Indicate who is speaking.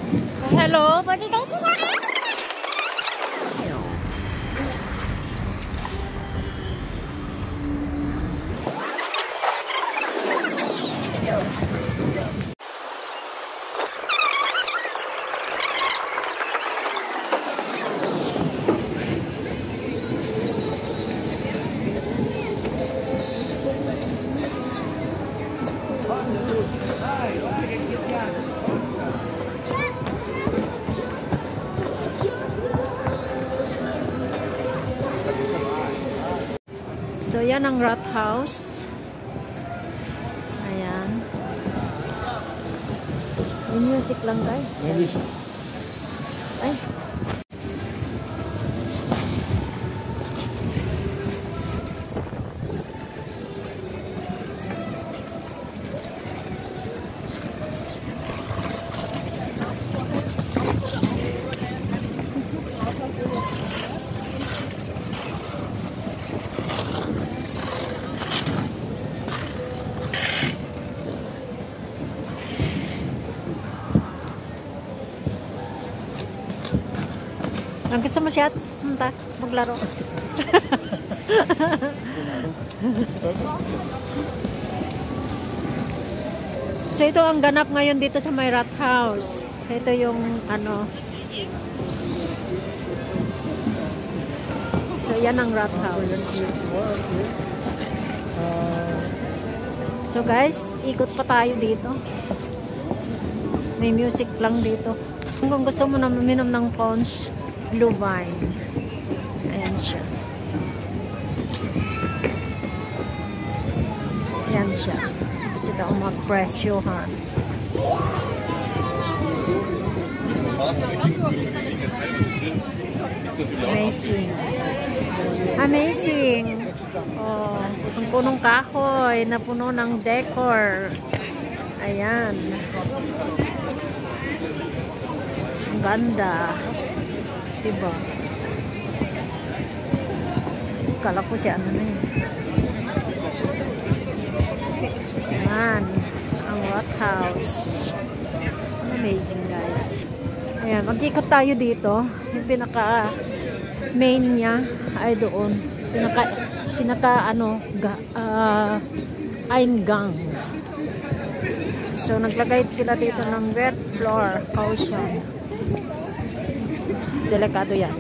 Speaker 1: So, hello, what did I see? So, yan ang rat house. Ayan. May music lang, guys. Ay. Ang gusto mo siya? Punta, maglaro. So ito ang ganap ngayon dito sa may rat house. Ito yung ano. So yan ang rat house. So guys, ikot pa tayo dito. May music lang dito. Kung gusto mo na uminom ng punch, blue wine. Ayan siya. Ayan siya. Tapos ito ang magpresyohan. Amazing. Amazing. Oh, ang punong kahoy na puno ng decor. Ayan. Ang ganda. Diba? Kala ko siya ano na yun. Ayan. Ang rat house. Amazing, guys. Ayan. Mag-ikot tayo dito. Yung pinaka main niya ay doon. Pinaka ano Eingang. So, naglagay sila dito ng wet floor caution. Delikado yan.